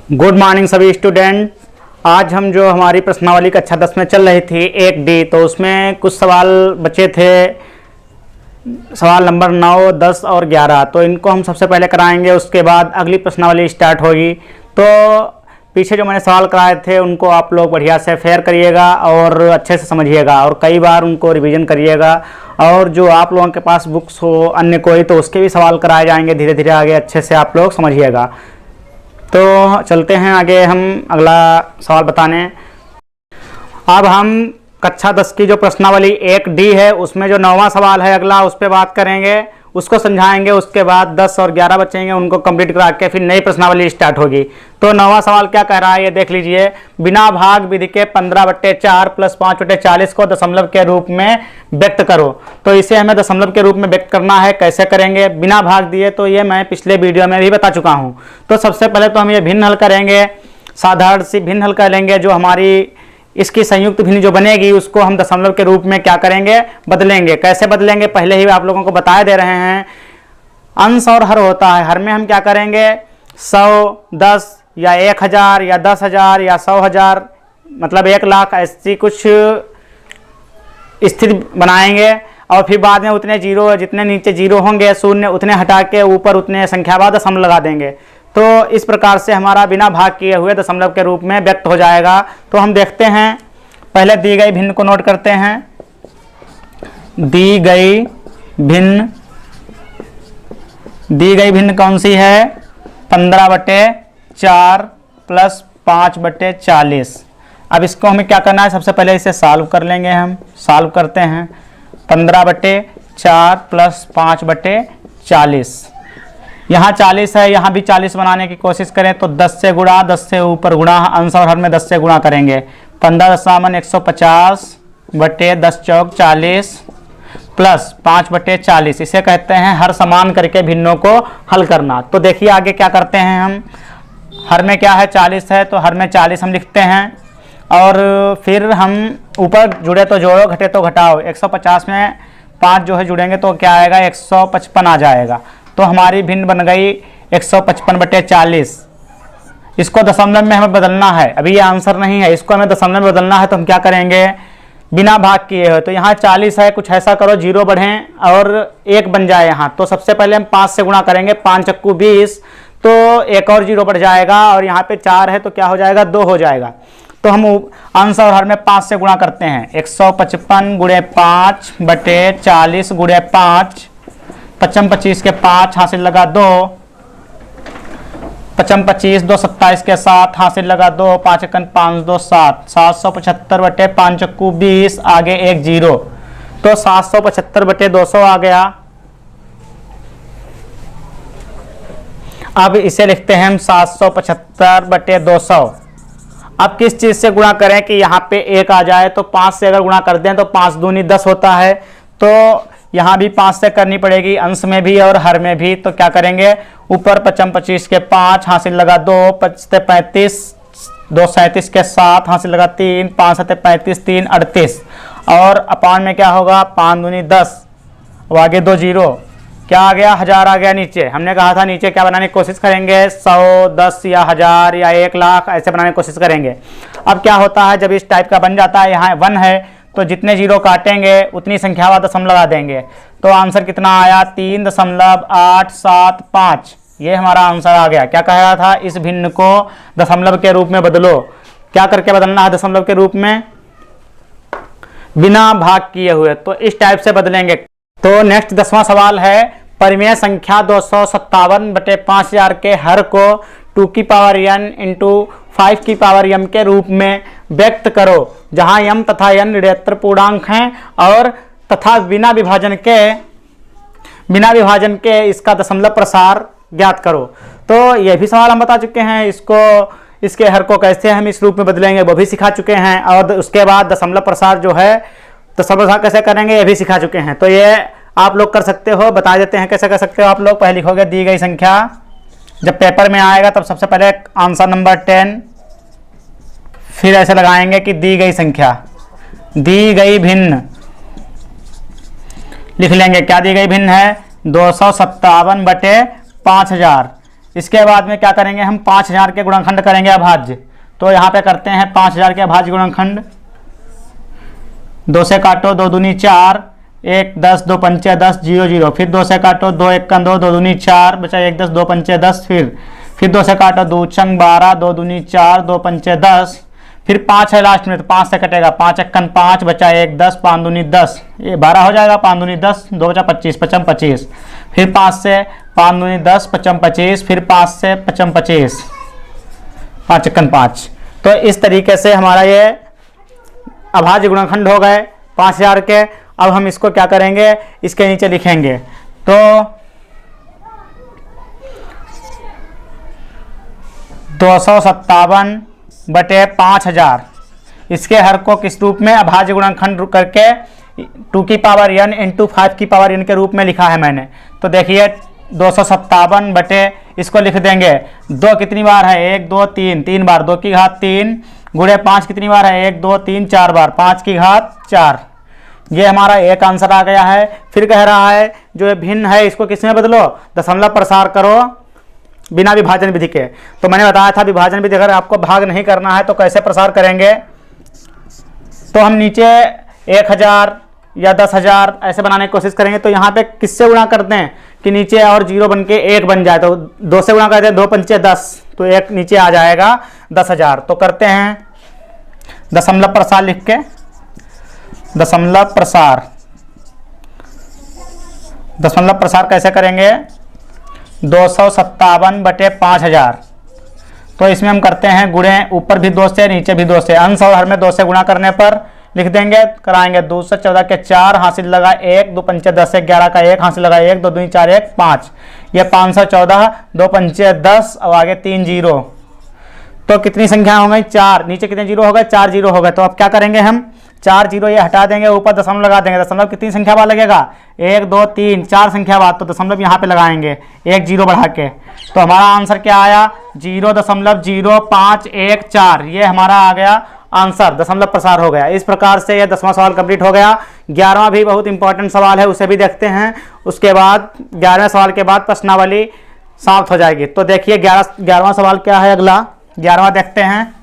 Good morning सभी student. आज हम जो हमारी प्रश्नावली कक्षा 10 में चल रही थी 1D, तो उसमें कुछ सवाल बचे थे, सवाल नंबर 9, 10 और 11। तो इनको हम सबसे पहले कराएंगे, उसके बाद अगली प्रश्नावली स्टार्ट होगी। तो पीछे जो मैंने सवाल कराए थे उनको आप लोग बढ़िया से फेयर करिएगा और अच्छे से समझिएगा और कई बार उनको रिवीजन करिएगा। और जो आप लोगों के पास बुक्स हो अन्य कोई, तो उसके भी सवाल कराए जाएंगे धीरे धीरे आगे, अच्छे से आप लोग समझिएगा। तो चलते हैं आगे हम अगला सवाल बताने। अब हम कक्षा 10 की जो प्रश्नावली 1D है उसमें जो 9वां सवाल है अगला, उस पर बात करेंगे, उसको समझाएंगे। उसके बाद 10 और 11 बचेंगे, उनको कंप्लीट करा के फिर नई प्रश्नावली स्टार्ट होगी। तो 9वां सवाल क्या कह रहा है ये देख लीजिए। बिना भाग विधि के 15/4 + 5/40 को दशमलव के रूप में व्यक्त करो। तो इसे हमें दशमलव के रूप में व्यक्त करना है। कैसे करेंगे बिना भाग दिए, तो ये मैं पिछले वीडियो में भी बता चुका हूँ। तो सबसे पहले तो हम ये भिन्न हल करेंगे, साधारण सी भिन्न हल कर लेंगे। जो हमारी इसकी संयुक्त भिन्न जो बनेगी उसको हम दशमलव के रूप में क्या करेंगे, बदलेंगे। कैसे बदलेंगे पहले ही आप लोगों को बता दे रहे हैं। अंश और हर होता है, हर में हम क्या करेंगे 100, 10 या 1000 या 10,000 या 100,000, मतलब 1,00,000, ऐसी कुछ स्थिति बनाएंगे। और फिर बाद में उतने जीरो, जितने नीचे जीरो होंगे शून्य, उतने हटा के ऊपर उतने संख्या बाद दशमलव लगा देंगे। तो इस प्रकार से हमारा बिना भाग किए हुए दशमलव के रूप में व्यक्त हो जाएगा। तो हम देखते हैं, पहले दी गई भिन्न को नोट करते हैं। दी गई भिन्न कौन सी है, 15/4 + 5/40। अब इसको हमें क्या करना है, सबसे पहले इसे सॉल्व कर लेंगे। हम सॉल्व करते हैं 15/4 + 5/40। यहाँ 40 है, यहाँ भी 40 बनाने की कोशिश करें तो 10 से गुणा, 10 से ऊपर गुणा, अंश और हर में 10 से गुणा करेंगे। 15 × 10 चौक 40 + 5/40, इसे कहते हैं हर समान करके भिन्नों को हल करना। तो देखिए आगे क्या करते हैं हम। हर में क्या है 40 है, तो हर में 40 हम लिखते हैं। और फिर हम ऊपर जुड़े तो जोड़ो, घटे तो घटाओ। 150 में 5 जो है जुड़ेंगे तो क्या आएगा, 155 आ जाएगा। तो हमारी भिन्न बन गई 155/40। इसको दशमलव में हमें बदलना है, अभी ये आंसर नहीं है, इसको हमें दशमलव में बदलना है। तो हम क्या करेंगे, बिना भाग किए हो, तो यहाँ 40 है, कुछ ऐसा करो जीरो बढ़ें और 1 बन जाए यहाँ। तो सबसे पहले हम 5 से गुणा करेंगे, 5 × 20, तो एक और जीरो बढ़ जाएगा। और यहाँ पे 4 है तो क्या हो जाएगा, 2 हो जाएगा। तो हम अंश और हर में 5 से गुणा करते हैं। 155 × 5/40 × 5, 55 25 के 5 हासिल लगा 2, 55 25 2 27 के 7 हासिल लगा 2, 5 × 5 2 7, 775/5 × 20, आगे एक जीरो, तो 775/200 आ गया। अब इसे लिखते हैं हम 775/200। अब किस चीज से गुणा करें कि यहाँ पे 1 आ जाए, तो 5 से अगर गुणा कर दें तो 5 दूनी 10 होता है। तो यहाँ भी 5 से करनी पड़ेगी, अंश में भी और हर में भी। तो क्या करेंगे, ऊपर 55 25 के 5 हासिल लगा 2, 5 35, 2 37 के 7 हासिल लगा 3, 5 7 35, 3 38, और अपान में क्या होगा, 5 दूनी 10, अब आगे 2 जीरो, क्या आ गया, 1000 आ गया नीचे। हमने कहा था नीचे क्या बनाने की कोशिश करेंगे, 100, 10 या 1000 या 1,00,000 ऐसे बनाने की कोशिश करेंगे। अब क्या होता है, जब इस टाइप का बन जाता है, यहाँ 1 है तो जितने जीरो काटेंगे उतनी संख्या वाला दशमलव लगा देंगे। तो आंसर कितना आया, 3.875। ये हमारा आंसर आ गया। क्या कह रहा था, इस भिन्न को दशमलव के रूप में बदलो। क्या करके बदलना है दशमलव के रूप में, बिना भाग किए हुए, तो इस टाइप से बदलेंगे। तो नेक्स्ट 10वां सवाल है, परिमेय संख्या 257/5000 के हर को 2n × 5m के रूप में व्यक्त करो, जहां m तथा n ऋणात्मक पूर्णांक हैं, और तथा बिना विभाजन के इसका दशमलव प्रसार ज्ञात करो। तो यह भी सवाल हम बता चुके हैं। इसके हर को कैसे हम इस रूप में बदलेंगे वो भी सिखा चुके हैं। और उसके बाद दशमलव प्रसार जो है, दशमलव प्रसार कैसे करेंगे ये भी सिखा चुके हैं। तो ये आप लोग कर सकते हो, बता देते हैं कैसे कर सकते हो आप लोग। पहले लिखोगे दी गई संख्या, जब पेपर में आएगा तब सबसे पहले आंसर नंबर 10, फिर ऐसे लगाएंगे कि दी गई संख्या, दी गई भिन्न लिख लेंगे। क्या दी गई भिन्न है, 257/5000। इसके बाद में क्या करेंगे हम 5000 के गुणनखंड करेंगे अभाज्य। तो यहाँ पे करते हैं 5000 के अभाज्य गुणनखंड। 2 से काटो, 2 दूनी 4, 1 10, 2 पंचे 10, 0 0, फिर 2 से काटो, 2 1 2, 2 दूनी 4, बचा 1 10, 2 पंचे 10, फिर 2 से काटो, 2 छंग 12, 2 दूनी 4, 2 पंचे 10, फिर 5 है लास्ट में तो 5 से कटेगा, 5 1 5, बचा 1 10, 5 दूनी 10, ये 12 हो जाएगा, 5 दूनी 10, 2 बचा 25, 55 25, फिर 5 से 5 दूनी 10, 55 25, फिर 5 से 55 25, 5 1 5। तो इस तरीके से हमारा ये अभाज्य गुणनखंड हो गए 5000 के। अब हम इसको क्या करेंगे, इसके नीचे लिखेंगे। तो 257 बटे 5000, इसके हर को किस रूप में अभाज्य गुणनखंड करके 2 की पावर n इंटू 5 की पावर n के रूप में लिखा है मैंने। तो देखिए 257 बटे, इसको लिख देंगे 2 कितनी बार है, 1 2 3, 3 बार, 2 की घात 3, गुणे 5 कितनी बार है, 1 2 3 4 बार, 5 की घात 4। ये हमारा एक आंसर आ गया है। फिर कह रहा है जो भिन्न है इसको किस में बदलो, दशमलव प्रसार करो बिना विभाजन विधि के। तो मैंने बताया था विभाजन विधि अगर आपको भाग नहीं करना है तो कैसे प्रसार करेंगे। तो हम नीचे 1000 या 10,000 ऐसे बनाने की कोशिश करेंगे। तो यहाँ पे किससे गुणा करते हैं कि नीचे और 0 बन के 1 बन जाए। तो 2 से गुणा करते हैं, 2 पंचे 10, तो 1 नीचे आ जाएगा 10,000। तो करते हैं दशमलव प्रसार लिख के, दशमलव प्रसार कैसे करेंगे, 257 बटे 5000। तो इसमें हम करते हैं गुणे, ऊपर भी 2 से नीचे भी 2 से, अंश और हर में 2 से गुणा करने पर लिख देंगे, कराएंगे। 2 से 14 के 4, हासिल लगा 1, 2 पंचे 10 से 11 का 1, हासिल लगा 1, 2 दूनी 4 1 5, ये 514, 2 पंचे 10 और आगे 3 0। तो कितनी संख्या हो गई, 4, नीचे कितने जीरो हो गए, 4 जीरो हो गए। तो अब क्या करेंगे हम, 4 जीरो ये हटा देंगे, ऊपर दशमलव लगा देंगे। दशमलव कितनी संख्या बाद लगेगा, 1 2 3 4 संख्या बाद, तो दशमलव यहाँ पे लगाएंगे 1 जीरो बढ़ा के। तो हमारा आंसर क्या आया, 0.0514। ये हमारा आ गया आंसर, दशमलव प्रसार हो गया। इस प्रकार से यह 10वां सवाल कंप्लीट हो गया। 11वां भी बहुत इंपॉर्टेंट सवाल है, उसे भी देखते हैं। उसके बाद 11वें सवाल के बाद प्रश्नावली समाप्त हो जाएगी। तो देखिए 11वां सवाल क्या है, अगला 11वां देखते हैं।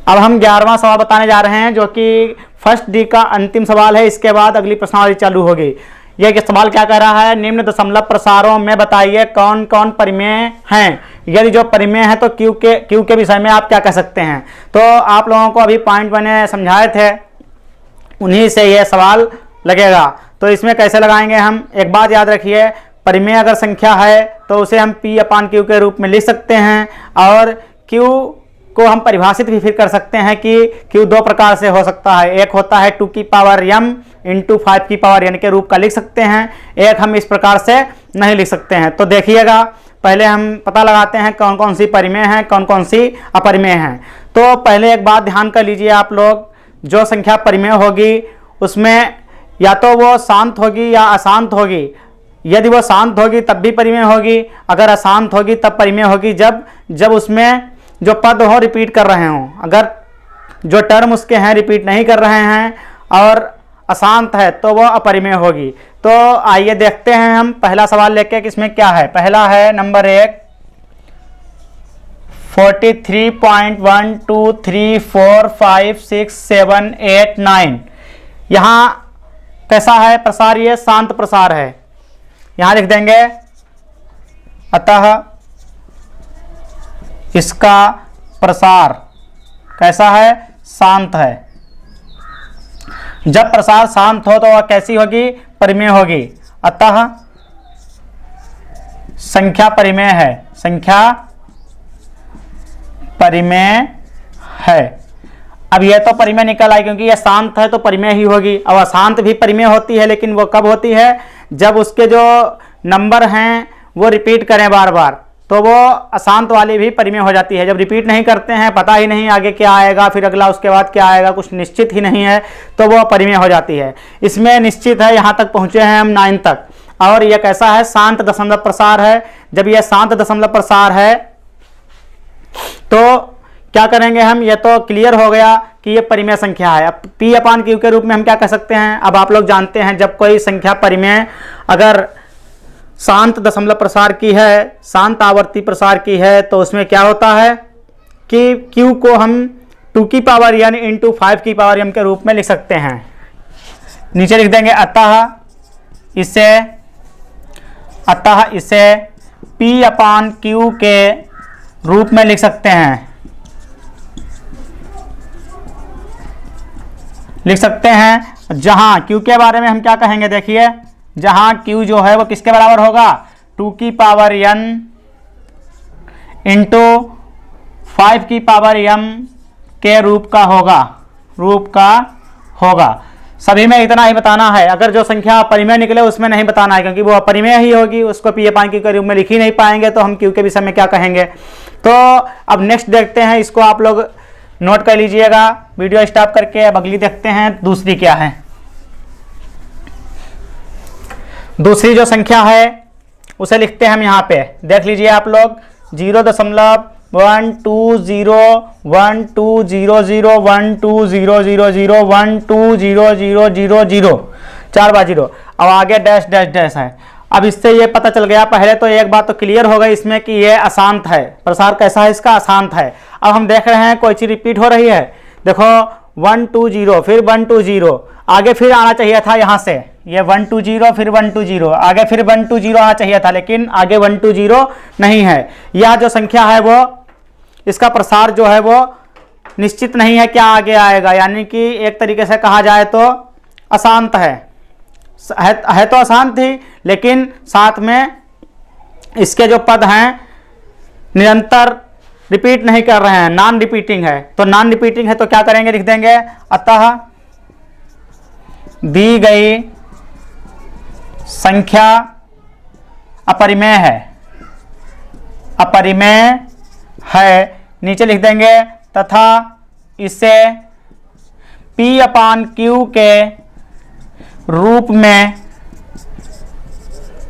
अब हम 11वां सवाल बताने जा रहे हैं जो कि फर्स्ट डी का अंतिम सवाल है। इसके बाद अगली प्रश्नावली चालू होगी। यह सवाल क्या कह रहा है, निम्न दशमलव प्रसारों में बताइए कौन कौन परिमेय हैं। यदि जो परिमेय है तो क्यू के विषय में आप क्या कह सकते हैं। तो आप लोगों को अभी पॉइंट मैंने समझाए थे, उन्हीं से यह सवाल लगेगा। तो इसमें कैसे लगाएंगे हम, एक बात याद रखिए, परिमेय अगर संख्या है तो उसे हम P/Q के रूप में लिख सकते हैं। और Q को हम परिभाषित भी फिर कर सकते हैं कि Q 2 प्रकार से हो सकता है। एक होता है 2 की पावर m इंटू 5 की पावर n के रूप का लिख सकते हैं, एक हम इस प्रकार से नहीं लिख सकते हैं। तो देखिएगा, पहले हम पता लगाते हैं कौन कौन सी परिमेय हैं, कौन कौन सी अपरिमेय हैं। तो पहले एक बात ध्यान कर लीजिए आप लोग, जो संख्या परिमेय होगी उसमें या तो वो शांत होगी या अशांत होगी। यदि वो शांत होगी तब भी परिमेय होगी, अगर अशांत होगी तब परिमेय होगी जब उसमें जो पद हो रिपीट कर रहे हों। अगर जो टर्म उसके हैं रिपीट नहीं कर रहे हैं और अशांत है तो वो अपरिमेय होगी। तो आइए देखते हैं हम पहला सवाल लेके कि इसमें क्या है। पहला है नंबर 1, 43.123456789। यहाँ कैसा है प्रसार, ये शांत प्रसार है। यहाँ लिख देंगे, अतः इसका प्रसार कैसा है, शांत है। जब प्रसार शांत हो तो वह कैसी होगी, परिमेय होगी। अतः संख्या परिमेय है, संख्या परिमेय है। अब यह तो परिमेय निकल आई क्योंकि यह शांत है तो परिमेय ही होगी। अब अशांत भी परिमेय होती है, लेकिन वो कब होती है, जब उसके जो नंबर हैं वो रिपीट करें बार बार, तो वो अशांत वाली भी परिमेय हो जाती है। जब रिपीट नहीं करते हैं, पता ही नहीं आगे क्या आएगा, फिर अगला उसके बाद क्या आएगा, कुछ निश्चित ही नहीं है, तो वो परिमेय हो जाती है। इसमें निश्चित है, यहाँ तक पहुँचे हैं हम 9 तक। और यह कैसा है, शांत दशमलव प्रसार है। जब यह शांत दशमलव प्रसार है तो क्या करेंगे हम, ये तो क्लियर हो गया कि ये परिमेय संख्या है। अब P/Q के रूप में हम क्या कह सकते हैं। अब आप लोग जानते हैं जब कोई संख्या परिमेय अगर शांत दशमलव प्रसार की है, शांत आवर्ती प्रसार की है, तो उसमें क्या होता है कि Q को हम 2 की पावर n इंटू 5 की पावर m के रूप में लिख सकते हैं। नीचे लिख देंगे अतः इसे P अपान Q के रूप में लिख सकते हैं, जहां Q के बारे में हम क्या कहेंगे, देखिए जहां Q जो है वो किसके बराबर होगा, 2 की पावर n इंटू 5 की पावर m के रूप का होगा। सभी में इतना ही बताना है। अगर जो संख्या अपरिमेय निकले उसमें नहीं बताना है, क्योंकि वो अपरिमेय ही होगी, उसको P अपान Q के रूप में लिख ही नहीं पाएंगे, तो हम Q के विषय में क्या कहेंगे। तो अब नेक्स्ट देखते हैं, इसको आप लोग नोट कर लीजिएगा वीडियो स्टॉप करके। अब अगली देखते हैं, दूसरी क्या है। दूसरी जो संख्या है उसे लिखते हैं हम यहाँ पे, देख लीजिए आप लोग, 0.12001200120000 4 बार 0। अब आगे डैश डैश डैश है। अब इससे ये पता चल गया, पहले तो एक बात तो क्लियर हो गई इसमें कि ये अशांत है, प्रसार कैसा है इसका, अशांत है। अब हम देख रहे हैं कोई चीज रिपीट हो रही है, देखो 120 फिर 120, आगे फिर आना चाहिए था यहाँ से, ये 120 फिर 120, आगे फिर 120 आना चाहिए था, लेकिन आगे 120 नहीं है। यह जो संख्या है वो, इसका प्रसार जो है वो निश्चित नहीं है क्या आगे आएगा, यानी कि एक तरीके से कहा जाए तो अशांत है तो अशांत ही, लेकिन साथ में इसके जो पद हैं निरंतर रिपीट नहीं कर रहे हैं, नॉन रिपीटिंग है। तो नॉन रिपीटिंग है तो क्या करेंगे, लिख देंगे अतः दी गई संख्या अपरिमेय है, नीचे लिख देंगे तथा इसे P अपान Q के रूप में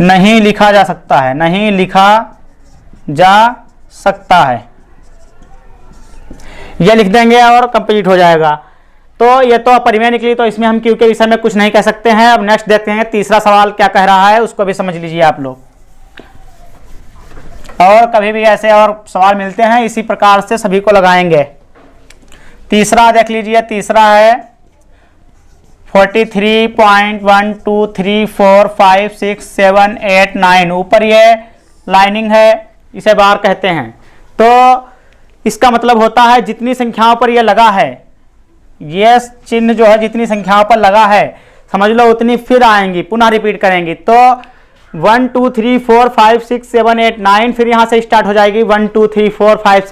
नहीं लिखा जा सकता है, यह लिख देंगे और कंप्लीट हो जाएगा। तो ये तो अपरिमेय निकली, तो इसमें हम Q के विषय में कुछ नहीं कह सकते हैं। अब नेक्स्ट देखते हैं तीसरा सवाल क्या कह रहा है, उसको भी समझ लीजिए आप लोग। और कभी भी ऐसे और सवाल मिलते हैं इसी प्रकार से सभी को लगाएंगे। तीसरा देख लीजिए, तीसरा है 43.12345678 ऊपर ये लाइनिंग है, इसे बार कहते हैं। तो इसका मतलब होता है जितनी संख्याओं पर यह लगा है, ये चिन्ह जो है जितनी संख्याओं पर लगा है समझ लो उतनी फिर आएंगी, पुनः रिपीट करेंगी। तो 1 2 3 4 5 6 7 8 9 फिर यहां से स्टार्ट हो जाएगी 1 2 3 4 5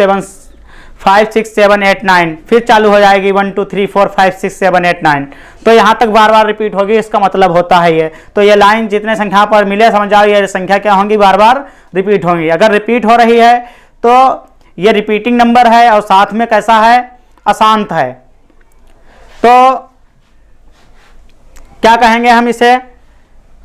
6 7 8 9 फिर चालू हो जाएगी 1 2 3 4 5 6 7 8 9। तो यहां तक बार बार रिपीट होगी, इसका मतलब होता है ये। तो ये लाइन जितने संख्या पर मिले समझ जाओ ये संख्या क्या होंगी, बार बार रिपीट होंगी। अगर रिपीट हो रही है तो ये रिपीटिंग नंबर है और साथ में कैसा है, अशांत है। तो क्या कहेंगे हम इसे,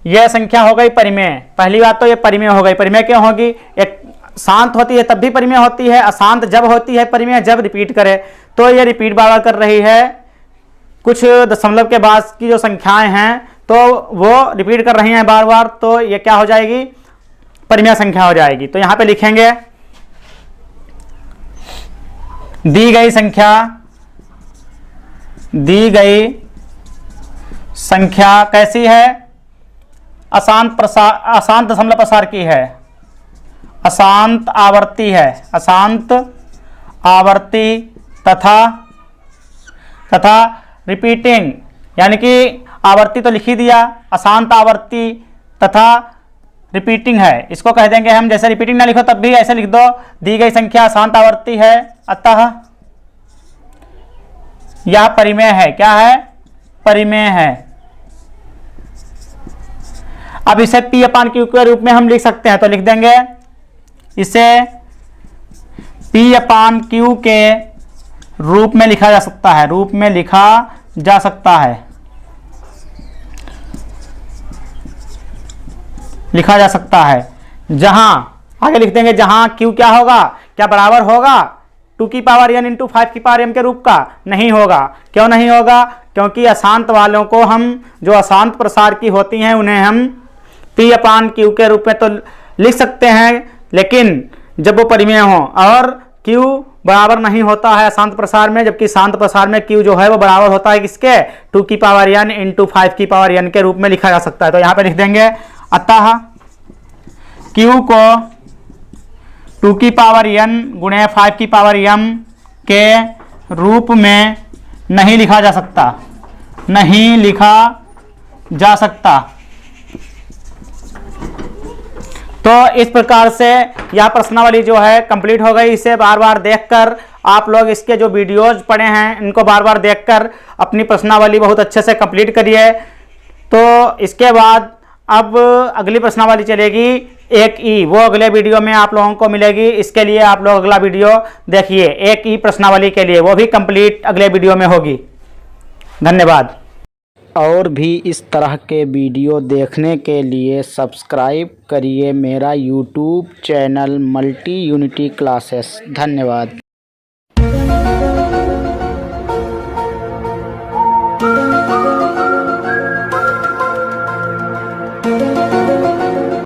यह संख्या हो गई परिमेय। पहली बात तो ये परिमेय हो गई। परिमेय क्यों होगी, एक शांत होती है तब भी परिमेय होती है, अशांत जब होती है परिमेय जब रिपीट करे। तो ये रिपीट बार बार कर रही है, कुछ दशमलव के बाद की जो संख्याएं हैं तो वो रिपीट कर रही हैं बार बार, तो ये क्या हो जाएगी, परिमेय संख्या हो जाएगी। तो यहां पे लिखेंगे दी गई संख्या कैसी है, अशांत दशमलव प्रसार की है, अशांत आवर्ती है, अशांत आवर्ती तथा रिपीटिंग, यानी कि आवर्ती तो लिख ही दिया, अशांत आवर्ती तथा रिपीटिंग है। इसको कह देंगे हम, जैसे रिपीटिंग ना लिखो तब भी ऐसे लिख दो, दी गई संख्या अशांत आवर्ती है अतः यह परिमेय है। क्या है, परिमेय है। अब इसे P अपान Q के रूप में हम लिख सकते हैं, तो लिख देंगे इसे P अपान Q के रूप में लिखा जा सकता है, रूप में लिखा जा सकता है, लिखा जा सकता है। जहां आगे लिख देंगे, जहां Q क्या होगा, क्या बराबर होगा 2 की पावर n इंटू 5 की पावर m के रूप का, नहीं होगा। क्यों नहीं होगा, क्योंकि अशांत वालों को हम, जो अशांत प्रसार की होती हैं उन्हें हम P/Q के रूप में तो लिख सकते हैं, लेकिन जब वो परिमेय हो और Q बराबर नहीं होता है अशांत प्रसार में, जबकि शांत प्रसार में Q जो है वो बराबर होता है किसके, 2n इंटू 5n के रूप में लिखा जा सकता है। तो यहाँ पे लिख देंगे, अतः Q को 2n गुणे 5m के रूप में नहीं लिखा जा सकता, नहीं लिखा जा सकता। तो इस प्रकार से यह प्रश्नावली जो है कंप्लीट हो गई। इसे बार बार देखकर आप लोग इसके जो वीडियोज पढ़े हैं इनको बार बार देखकर अपनी प्रश्नावली बहुत अच्छे से कंप्लीट करिए। तो इसके बाद अब अगली प्रश्नावली चलेगी 1E, वो अगले वीडियो में आप लोगों को मिलेगी। इसके लिए आप लोग अगला वीडियो देखिए 1E प्रश्नावली के लिए, वो भी कंप्लीट अगले वीडियो में होगी। धन्यवाद। और भी इस तरह के वीडियो देखने के लिए सब्सक्राइब करिए मेरा YouTube channel multi unity classes. धन्यवाद।